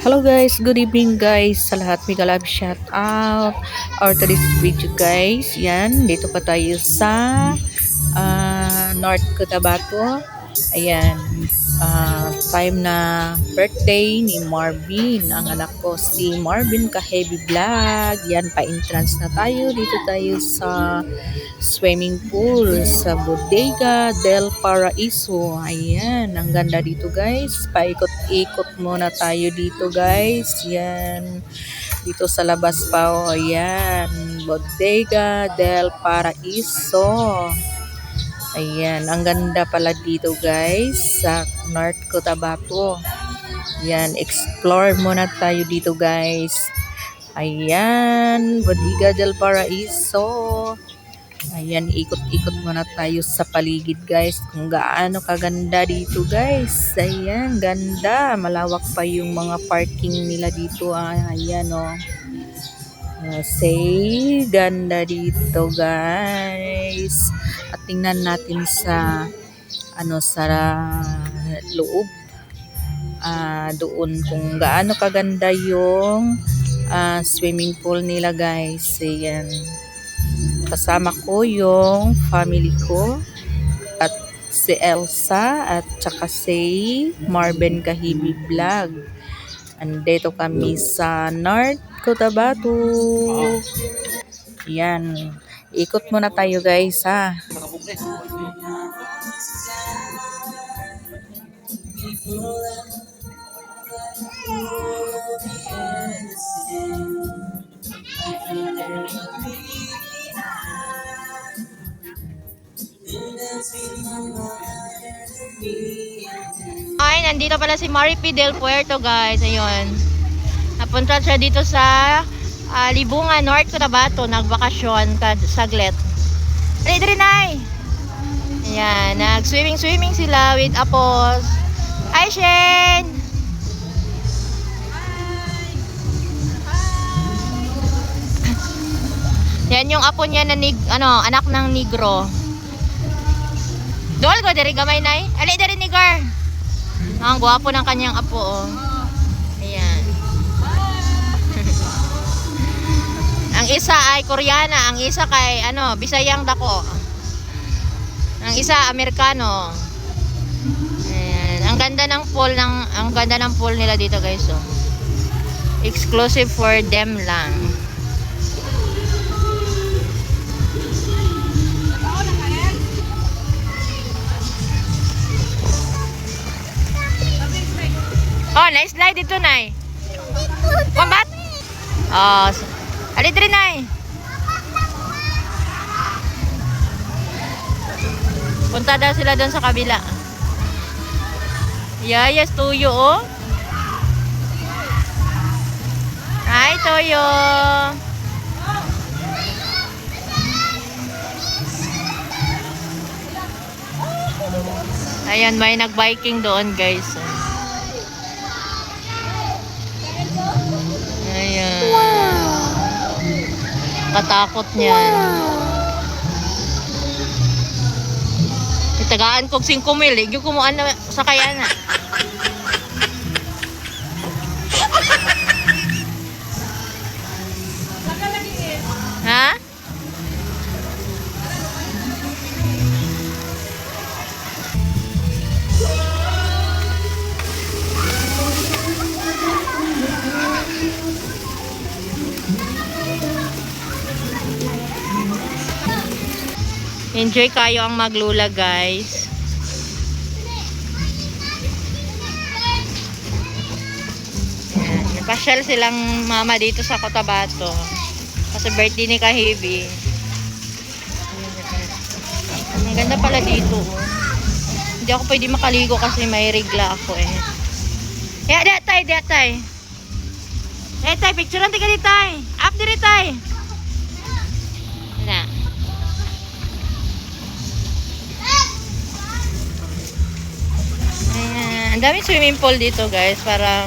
Hello guys, good evening guys sa lahat. Mega love shout out. Our today's video guys, yan, dito pa tayo sa North Cotabato. Ayan, time na birthday ni Marvin. Ang anak ko si Marvin Ka-Heavy Vlog. Yan, pa-entrance na tayo. Dito tayo sa swimming pool sa Bodega del Paraiso. Ayan, ang ganda dito guys. Paikot-ikot muna tayo dito guys. Yan, dito sa labas pa. O, ayan, Bodega del Paraiso. Ayan, ang ganda pala dito guys sa North Cotabato. Yan, explore muna tayo dito guys. Ayan, Bodega del Paraiso. Ayan, ikot-ikot muna tayo sa paligid guys kung gaano kaganda dito guys. Ayan, ganda. Malawak pa yung mga parking nila dito. Ayan o. Say, ganda dito guys. At tingnan natin sa sa loob. Doon kung gaano kaganda yung swimming pool nila guys. Ayan. Kasama ko yung family ko at si Elsa at saka si Marvin Ka-Heavy Vlog. Andito kami sa North Cotabato. Yan. Ikot muna tayo guys ha. Ay, nandito pala si Maripi del Puerto guys. Ayun. Napunta siya dito sa Libungan, North Cotabato. Nagbakasyon saglit. Ay, dito rin ay. Ayan, nag-swimming sila with Apos. Hi, Shane! Yan yung apo niya na anak ng negro. Dol ko diri gamay nay. Ali diri ni Gar. Ang gwapo ng kanyang apo oh. Ayan. Ang isa ay Koreana, ang isa kay Bisayang dako. Ang isa Amerikano. Ayan. Ang ganda ng pool nila dito guys oh. Exclusive for them lang. Oh, nice slide dito, Nay. Pambat? Oh, alit rin, Nay. Punta daw sila doon sa kabila. Yes, Tuyo, oh. Hi, Tuyo. Ayan, may nag-biking doon, guys. Ayan. Wow. Katakot niyan. Itagaan kog 5 mil. Igyo ko mo sa kaya na. Ha? Enjoy kayo ang maglula guys. Pasyal silang mama dito sa Cotabato. Kasi birthday ni Ka-Heavy. Ang ganda pala dito. Hindi ako pwede makaligo kasi may regla ako eh. Kaya detay. Detay, picture lang tika detay. Up di detay. Na. Ang daming swimming pool dito guys. Parang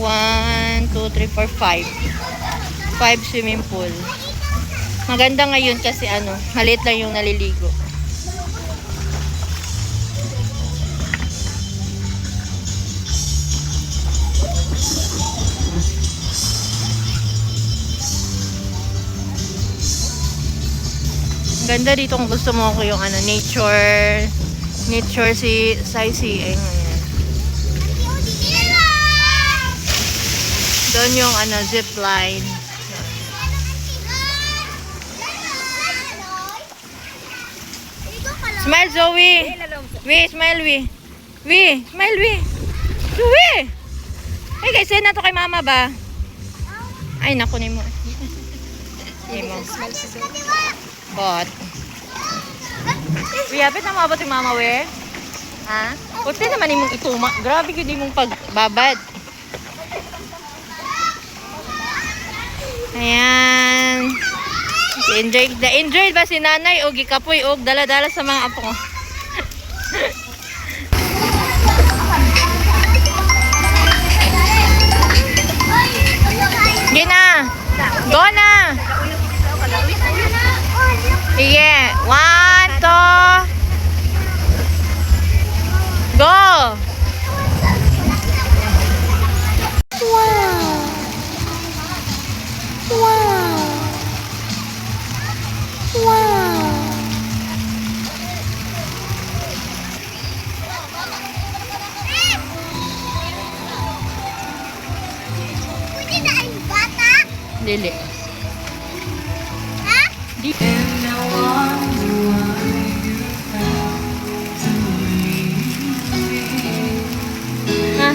1, 2, 3, 4, 5 swimming pool. Maganda ngayon kasi maliit lang yung naliligo. Ganda dito kung gusto mo ko yung ano, nature sightseeing. Ayan. Doon yung ano, zip line. Smile, Zoe. Smile, smile, Zoe. Ay, guys, send na to kay mama ba? Ay, naku ni mo. Ni mo. Bot. Hapit na maabot yung mama, we. Ha? Puti naman yung ituma. Grabe yun yung pagbabad. Ayan. Enjoy ba si nanay o gikapoy o dala-dala sa mga apo ko? Gina! Go na! Sige. 1, 2. Go! Wow! Wow! Wow! Pwede na ang bata? Dili. Ha? Ha?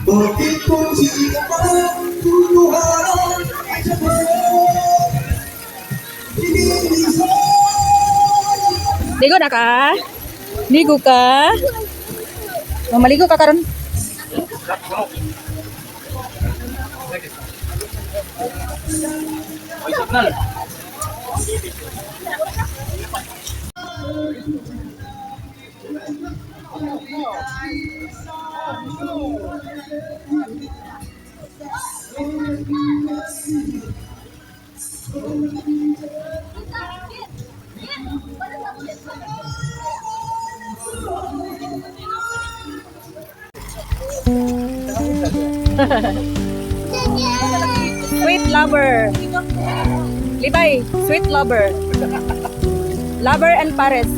Bakit kung sino pa tuluharan ay sabay Inilisan. Ligo na ka? Ligo ka? Maligo ka karon? Sweet lover. Libay, sweet lover. Lover and Pares.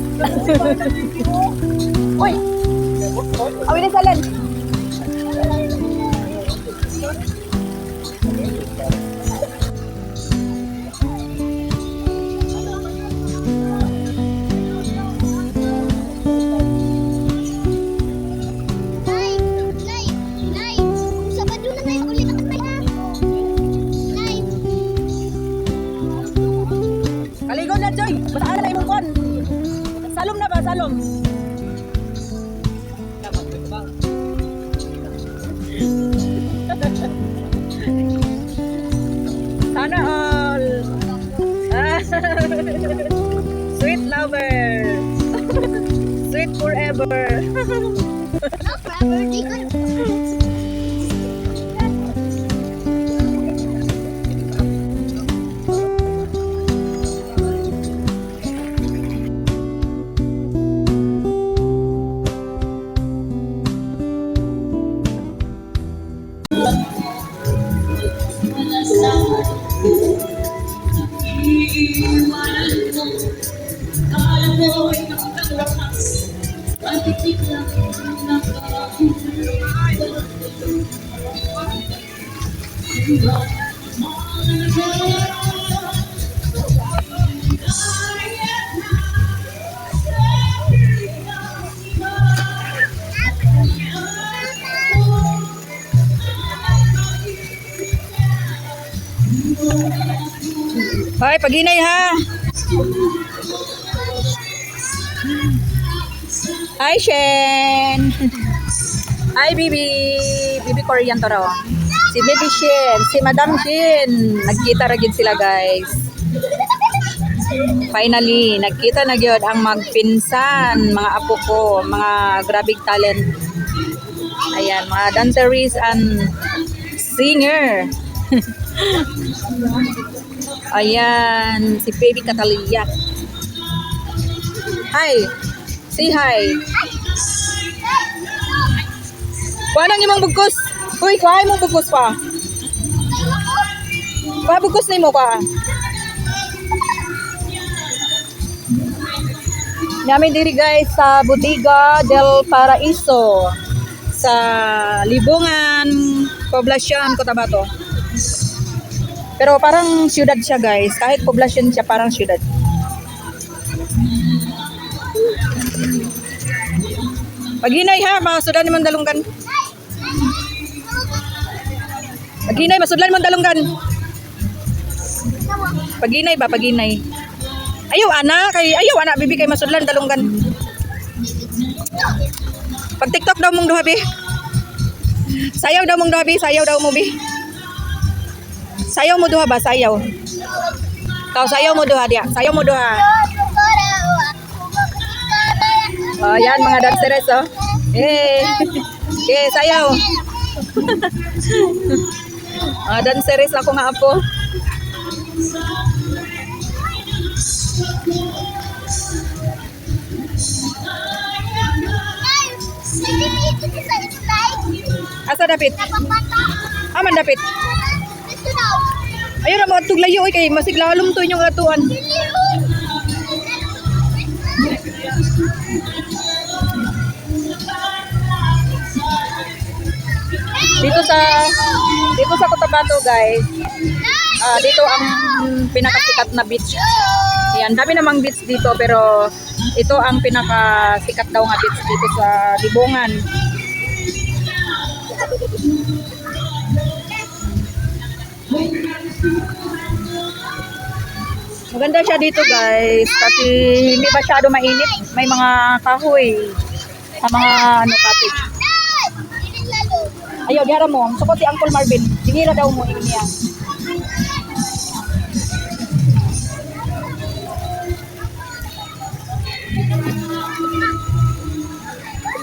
Uy! Awin na salan. Nay! Nay! Nay! Sabado na tayo ulit ang may Nay! Kaligo na, Joy. Bataan na imong kon. Salom na ba? Salom. Sana all. Sweet lover. Sweet forever. No, forever di ko. Hoy, paginay ha. Hi, Shen! Hi, Bibi! Bibi Korean to raw. Si Bibi Shen, si Madam Shen. Nagkita ra gid sila, guys. Finally, nagkita na gyud ang magpinsan, mga apo ko, mga grabing talent. Ayan, mga danceries and singer. Ayan, si Baby Catalia. Hi! Say hi! Kuha nang imong bugkos! Uy, kuha imong bugkos pa! Kuha bugkos na mo ka! Namin diri guys sa Bodega del Paraiso sa Libungan, Poblacion, Cotabato. Pero parang syudad siya guys. Kahit poblasyon siya, parang syudad. Paghinay ha, masudlan naman dalunggan. Paghinay, masudlan naman dalunggan. Paghinay ba, paghinay. Ayaw ana, bibi kay masudlan dalunggan. Pag TikTok daw mong duha bi. Sayaw daw mong duha bi, sayaw daw mo bi. Sayaw mo duha ba, sayaw. Kau sayaw mo duha dia, sayaw mo duha. Oh, yan mga danceres oh. Eh. Okay, sayaw. Danceres ako nga apo. Asa dapit? Aman dapit. Ayun na mo tuglayo kay masiglalom to inyong atuan. Dito sa Cotabato guys. Dito ang pinakasikat na beach. Ayan, dami namang beach dito pero ito ang pinakasikat daw nga beach dito sa Libungan. Maganda siya dito guys kasi hindi masyado mainit. May mga kahoy sa mga cottage. Ayaw, dihara mo. Sukot si Uncle Marvin. Dingira daw mo niya.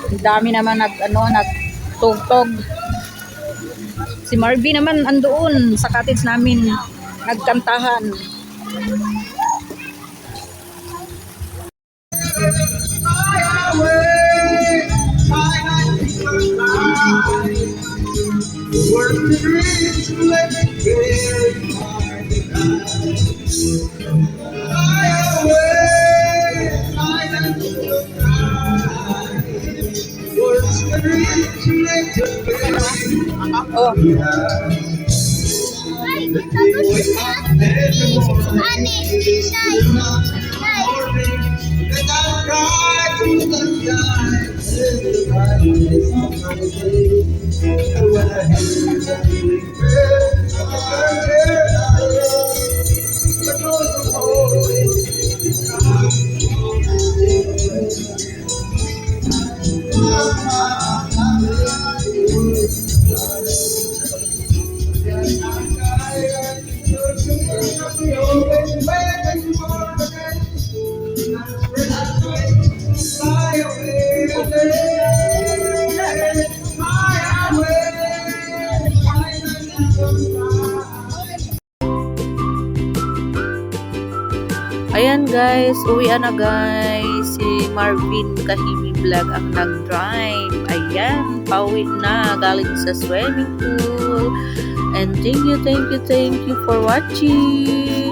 Ang dami naman nagtugtog. Si Marvin naman andoon sa cottage namin nagkantahan. Oh. Ayan guys, uwian na guys. Si Marvin Kahibi Vlog ang nag-drive. Ayan, pauwi na galing sa swimming pool. And thank you for watching.